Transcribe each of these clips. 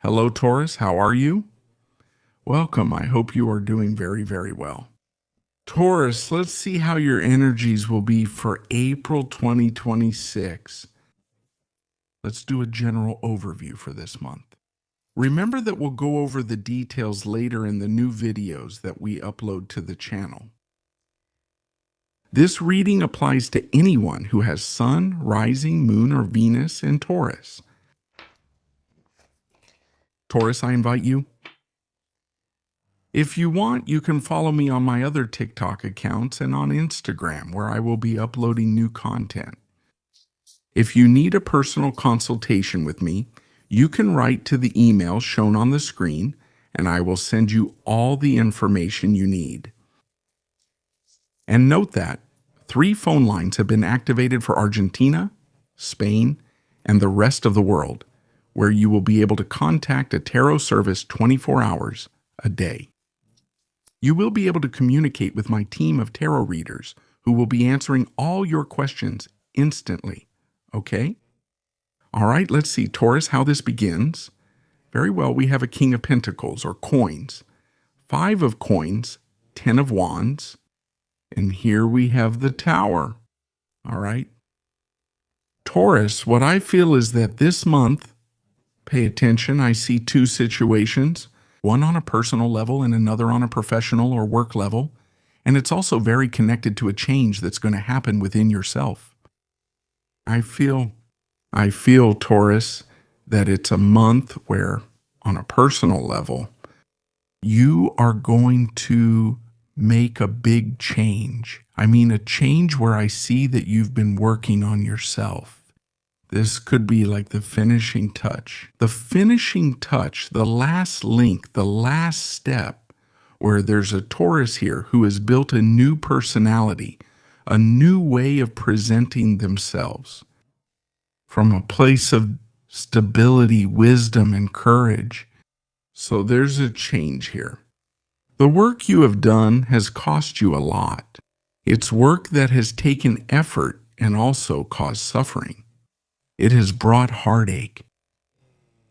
Hello, Taurus. How are you? Welcome. I hope you are doing very, very well. Taurus, let's see how your energies will be for April 2026. Let's do a general overview for this month. Remember that we'll go over the details later in the new videos that we upload to the channel. This reading applies to anyone who has Sun, Rising, Moon, or Venus in Taurus. Taurus, I invite you. If you want, you can follow me on my other TikTok accounts and on Instagram, where I will be uploading new content. If you need a personal consultation with me, you can write to the email shown on the screen, and I will send you all the information you need. And note that 3 phone lines have been activated for Argentina, Spain, and the rest of the world, where you will be able to contact a tarot service 24 hours a day. You will be able to communicate with my team of tarot readers who will be answering all your questions instantly. Okay? All right, let's see, Taurus, how this begins. Very well, we have a King of Pentacles, or coins, 5 of coins, 10 of wands, and here we have the Tower. All right? Taurus, what I feel is that this month, pay attention, I see 2 situations. One on a personal level and another on a professional or work level. And it's also very connected to a change that's going to happen within yourself. I feel, Taurus, that it's a month where, on a personal level, you are going to make a big change. I mean, a change where I see that you've been working on yourself. This could be like the finishing touch. The finishing touch, the last link, the last step, where there's a Taurus here who has built a new personality, a new way of presenting themselves from a place of stability, wisdom, and courage. So there's a change here. The work you have done has cost you a lot. It's work that has taken effort and also caused suffering. It has brought heartache.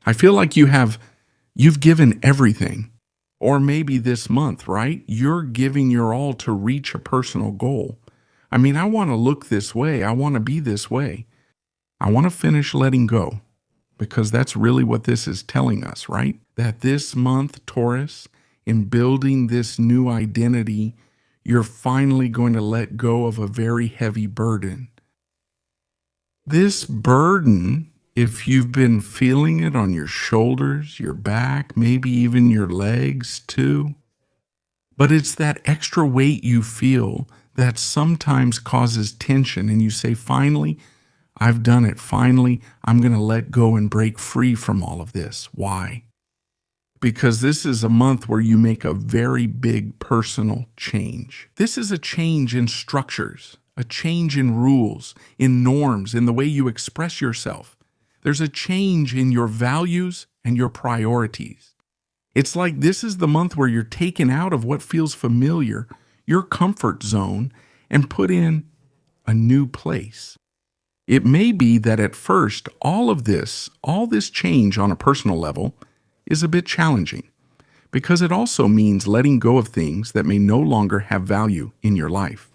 I feel like you've given everything. Or maybe this month, right? You're giving your all to reach a personal goal. I mean, I want to look this way. I want to be this way. I want to finish letting go, because that's really what this is telling us, right? That this month, Taurus, in building this new identity, you're finally going to let go of a very heavy burden. This burden, if you've been feeling it on your shoulders, your back, maybe even your legs too, but it's that extra weight you feel that sometimes causes tension, and you say, finally, I've done it. Finally, I'm going to let go and break free from all of this. Why? Because this is a month where you make a very big personal change. This is a change in structures, a change in rules, in norms, in the way you express yourself. There's a change in your values and your priorities. It's like this is the month where you're taken out of what feels familiar, your comfort zone, and put in a new place. It may be that at first, all this change on a personal level is a bit challenging, because it also means letting go of things that may no longer have value in your life.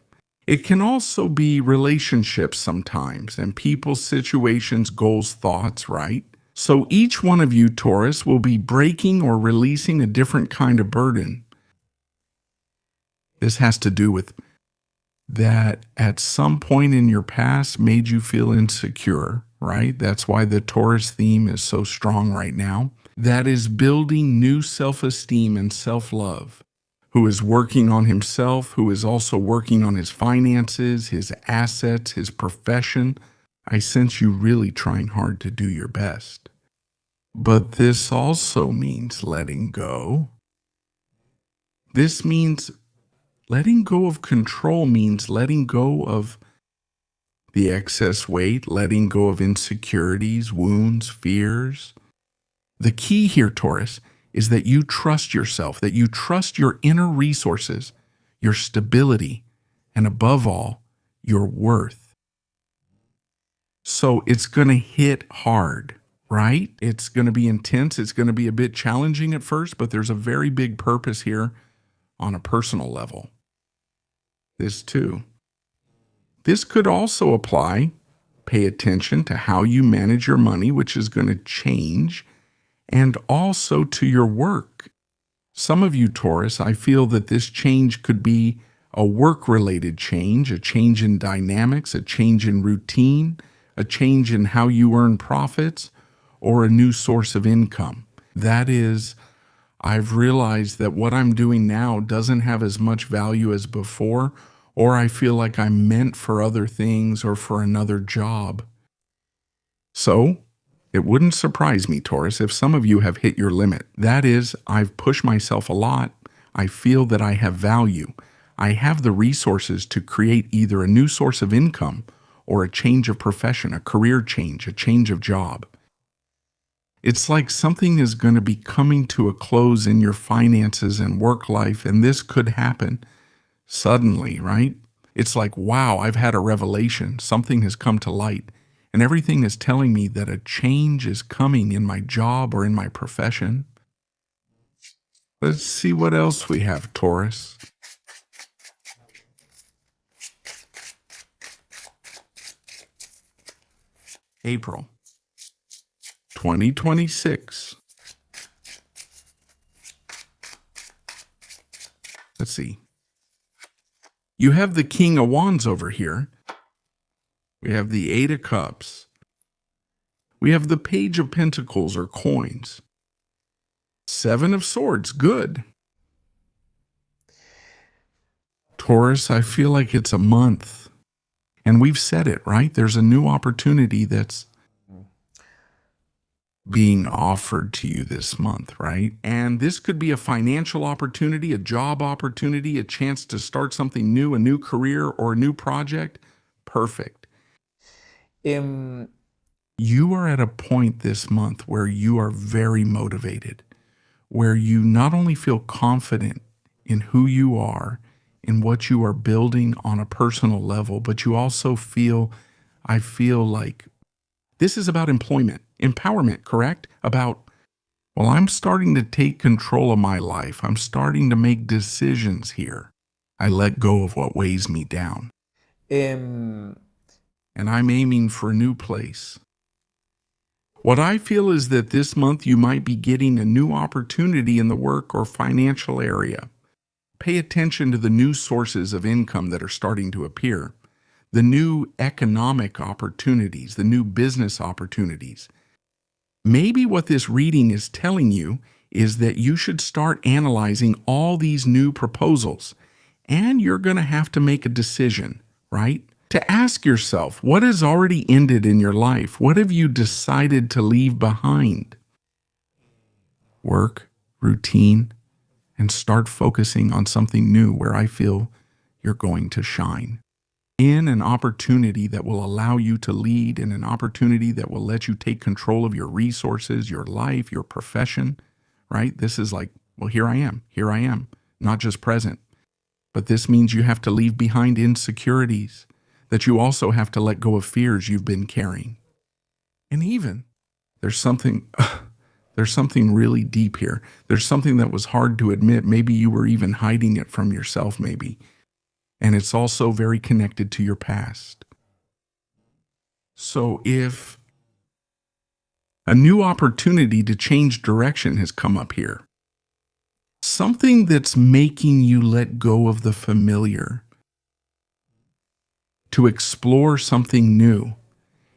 It can also be relationships sometimes, and people, situations, goals, thoughts, right? So each one of you, Taurus, will be breaking or releasing a different kind of burden. This has to do with that at some point in your past made you feel insecure, right? That's why the Taurus theme is so strong right now. That is building new self-esteem and self-love. Who is working on himself, who is also working on his finances, his assets, his profession. I sense you really trying hard to do your best. But this also means letting go. This means letting go of control, means letting go of the excess weight, letting go of insecurities, wounds, fears. The key here, Taurus, is that you trust yourself, that you trust your inner resources, your stability, and above all, your worth. So it's going to hit hard, right? It's going to be intense. It's going to be a bit challenging at first, but there's a very big purpose here on a personal level. This too. This could also apply. Pay attention to how you manage your money, which is going to change, and also to your work. Some of you, Taurus, I feel that this change could be a work-related change, a change in dynamics, a change in routine, a change in how you earn profits, or a new source of income. That is, I've realized that what I'm doing now doesn't have as much value as before, or I feel like I'm meant for other things or for another job. So, it wouldn't surprise me, Taurus, if some of you have hit your limit. That is, I've pushed myself a lot. I feel that I have value. I have the resources to create either a new source of income or a change of profession, a career change, a change of job. It's like something is going to be coming to a close in your finances and work life, and this could happen suddenly, right? It's like, wow, I've had a revelation. Something has come to light, and everything is telling me that a change is coming in my job or in my profession. Let's see what else we have, Taurus. April 2026. Let's see. You have the King of Wands over here. We have the Eight of Cups. We have the Page of Pentacles or coins. Seven of Swords, good. Taurus, I feel like it's a month. And we've said it, right? There's a new opportunity that's being offered to you this month, right? And this could be a financial opportunity, a job opportunity, a chance to start something new, a new career or a new project. Perfect. You are at a point this month where you are very motivated, where you not only feel confident in who you are, in what you are building on a personal level, but you also feel, I feel like this is about employment, empowerment, correct? About, well, I'm starting to take control of my life. I'm starting to make decisions here. I let go of what weighs me down. And I'm aiming for a new place. What I feel is that this month you might be getting a new opportunity in the work or financial area. Pay attention to the new sources of income that are starting to appear, the new economic opportunities, the new business opportunities. Maybe what this reading is telling you is that you should start analyzing all these new proposals, and you're going to have to make a decision, right? To ask yourself, what has already ended in your life? What have you decided to leave behind? Work, routine, and start focusing on something new where I feel you're going to shine. In an opportunity that will allow you to lead, in an opportunity that will let you take control of your resources, your life, your profession, right? This is like, well, here I am, not just present. But this means you have to leave behind insecurities, that you also have to let go of fears you've been carrying. And even, there's something really deep here. There's something that was hard to admit. Maybe you were even hiding it from yourself, maybe. And it's also very connected to your past. So if a new opportunity to change direction has come up here, something that's making you let go of the familiar, to explore something new.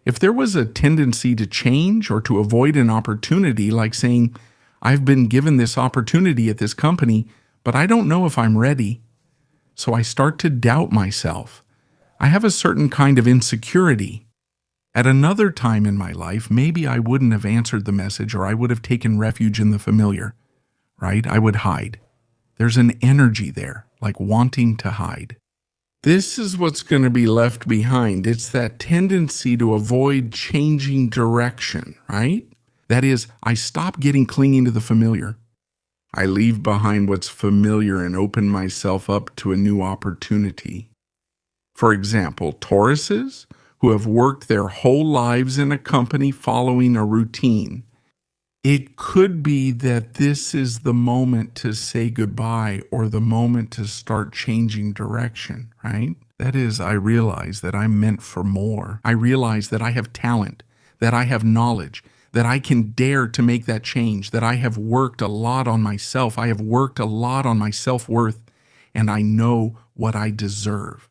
If there was a tendency to change or to avoid an opportunity, like saying, I've been given this opportunity at this company, but I don't know if I'm ready, so I start to doubt myself. I have a certain kind of insecurity. At another time in my life, maybe I wouldn't have answered the message, or I would have taken refuge in the familiar, right? I would hide. There's an energy there, like wanting to hide. This is what's going to be left behind. It's that tendency to avoid changing direction, right? That is, I stop getting clinging to the familiar. I leave behind what's familiar and open myself up to a new opportunity. For example, Tauruses, who have worked their whole lives in a company following a routine. It could be that this is the moment to say goodbye or the moment to start changing direction, right? That is, I realize that I'm meant for more. I realize that I have talent, that I have knowledge, that I can dare to make that change, that I have worked a lot on myself. I have worked a lot on my self-worth, and I know what I deserve.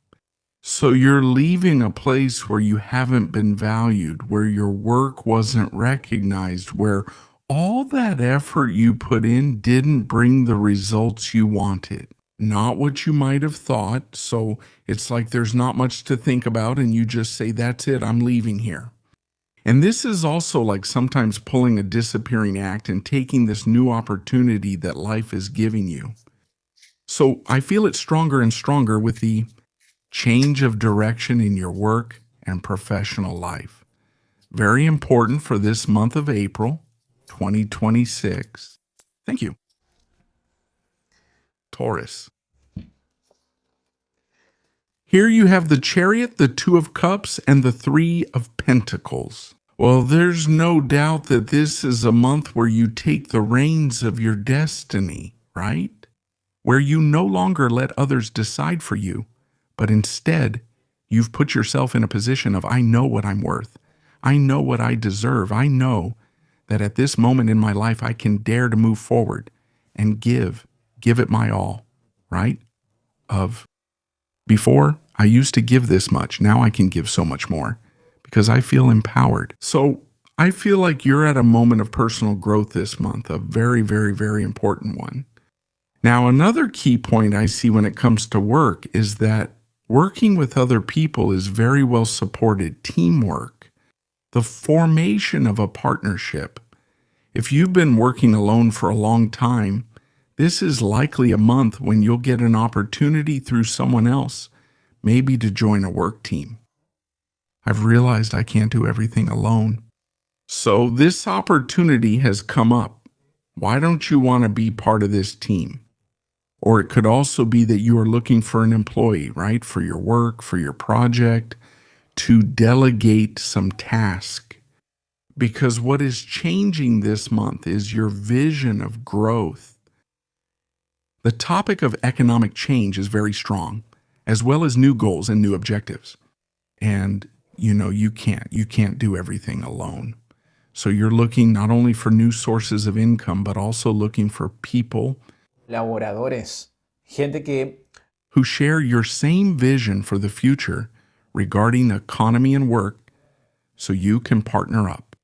So you're leaving a place where you haven't been valued, where your work wasn't recognized, where all that effort you put in didn't bring the results you wanted. Not what you might have thought, so it's like there's not much to think about and you just say, that's it, I'm leaving here. And this is also like sometimes pulling a disappearing act and taking this new opportunity that life is giving you. So I feel it stronger and stronger with the change of direction in your work and professional life. Very important for this month of April, 2026. Thank you. Taurus. Here you have the Chariot, the Two of Cups, and the Three of Pentacles. Well, there's no doubt that this is a month where you take the reins of your destiny, right? Where you no longer let others decide for you, but instead, you've put yourself in a position of, I know what I'm worth. I know what I deserve. I know that at this moment in my life, I can dare to move forward and give it my all, right? Before, I used to give this much. Now I can give so much more because I feel empowered. So I feel like you're at a moment of personal growth this month, a very, very, very important one. Now, another key point I see when it comes to work is that working with other people is very well supported. Teamwork, the formation of a partnership. If you've been working alone for a long time, this is likely a month when you'll get an opportunity through someone else, maybe to join a work team. I've realized I can't do everything alone. So this opportunity has come up. Why don't you want to be part of this team? Or it could also be that you are looking for an employee, right? For your work, for your project, to delegate some task. Because what is changing this month is your vision of growth. The topic of economic change is very strong, as well as new goals and new objectives. And, you can't do everything alone. So you're looking not only for new sources of income, but also looking for people laboradores, gente que who share your same vision for the future regarding economy and work so you can partner up.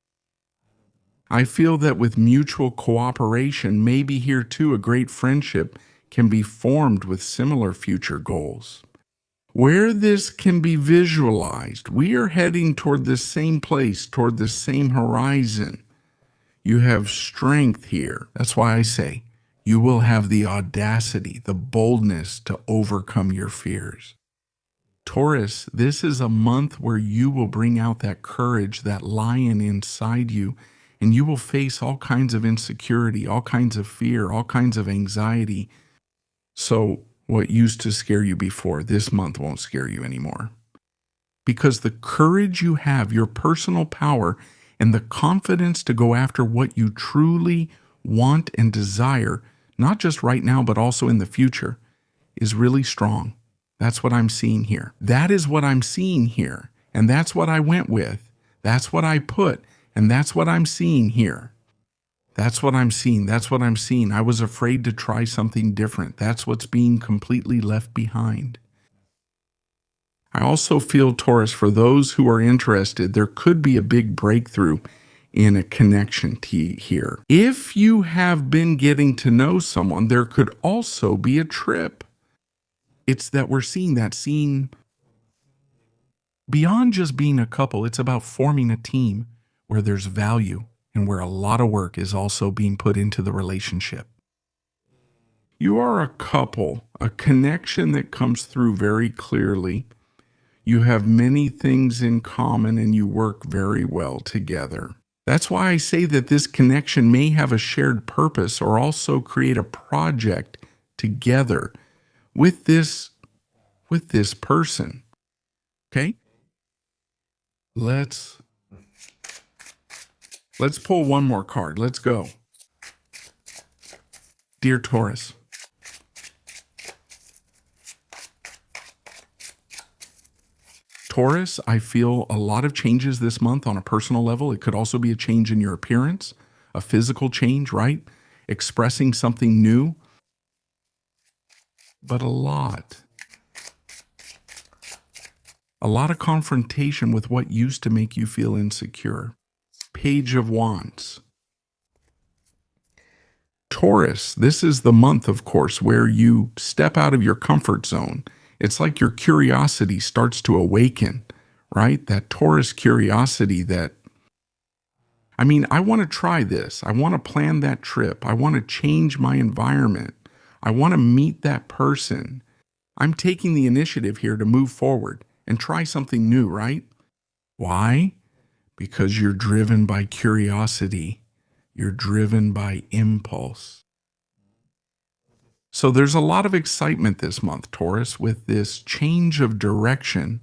I feel that with mutual cooperation, maybe here too a great friendship can be formed with similar future goals. Where this can be visualized, we are heading toward the same place, toward the same horizon. You have strength here. That's why I say you will have the audacity, the boldness to overcome your fears. Taurus, this is a month where you will bring out that courage, that lion inside you, and you will face all kinds of insecurity, all kinds of fear, all kinds of anxiety. So what used to scare you before, this month won't scare you anymore. Because the courage you have, your personal power, and the confidence to go after what you truly want and desire, not just right now, but also in the future, is really strong. That's what I'm seeing here. That is what I'm seeing here. And that's what I went with. That's what I put. And that's what I'm seeing here. That's what I'm seeing. That's what I'm seeing. I was afraid to try something different. That's what's being completely left behind. I also feel, Taurus, for those who are interested, there could be a big breakthrough in a connection here. If you have been getting to know someone, there could also be a trip. It's that we're seeing that scene beyond just being a couple. It's about forming a team where there's value and where a lot of work is also being put into the relationship. You are a couple, a connection that comes through very clearly. You have many things in common and you work very well together. That's why I say that this connection may have a shared purpose or also create a project together with this person. Okay? Let's pull one more card. Let's go. Dear Taurus, Taurus, I feel a lot of changes this month on a personal level. It could also be a change in your appearance, a physical change, right? Expressing something new, but a lot of confrontation with what used to make you feel insecure. Page of Wands. Taurus, this is the month, of course, where you step out of your comfort zone. It's like your curiosity starts to awaken, right? That Taurus curiosity that, I want to try this. I want to plan that trip. I want to change my environment. I want to meet that person. I'm taking the initiative here to move forward and try something new, right? Why? Because you're driven by curiosity. You're driven by impulse. So there's a lot of excitement this month, Taurus, with this change of direction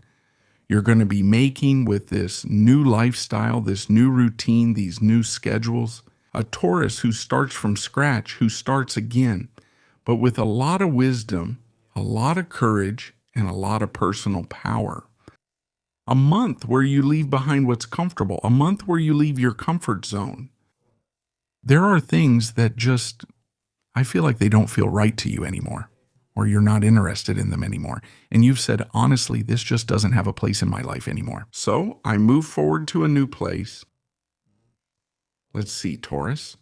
you're going to be making with this new lifestyle, this new routine, these new schedules. A Taurus who starts from scratch, who starts again, but with a lot of wisdom, a lot of courage, and a lot of personal power. A month where you leave behind what's comfortable, a month where you leave your comfort zone. There are things that just, I feel like they don't feel right to you anymore, or you're not interested in them anymore. And you've said, honestly, this just doesn't have a place in my life anymore. So I move forward to a new place. Let's see, Taurus.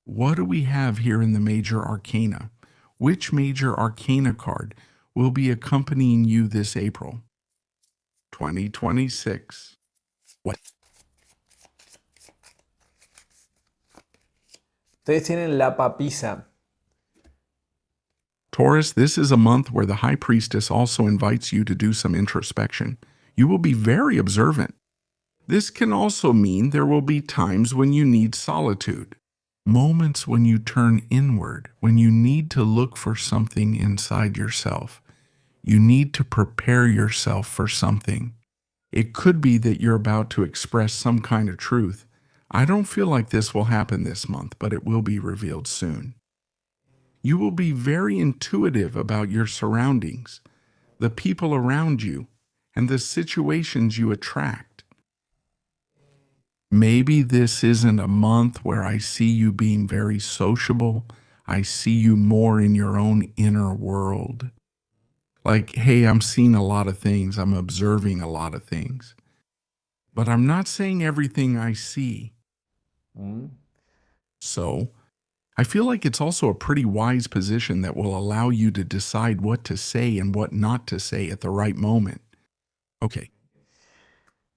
What do we have here in the major arcana? Which major arcana card will be accompanying you this April 2026? What? Ustedes tienen la papisa. Taurus, this is a month where the High Priestess also invites you to do some introspection. You will be very observant. This can also mean there will be times when you need solitude, moments when you turn inward, when you need to look for something inside yourself. You need to prepare yourself for something. It could be that you're about to express some kind of truth. I don't feel like this will happen this month, but it will be revealed soon. You will be very intuitive about your surroundings, the people around you, and the situations you attract. Maybe this isn't a month where I see you being very sociable. I see you more in your own inner world. Like, hey, I'm seeing a lot of things. I'm observing a lot of things. But I'm not saying everything I see. So, I feel like it's also a pretty wise position that will allow you to decide what to say and what not to say at the right moment. Okay.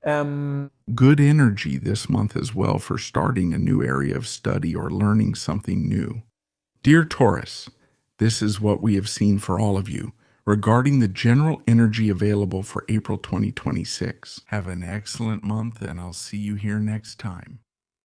Good energy this month as well for starting a new area of study or learning something new. Dear Taurus, this is what we have seen for all of you regarding the general energy available for April 2026. Have an excellent month, and I'll see you here next time.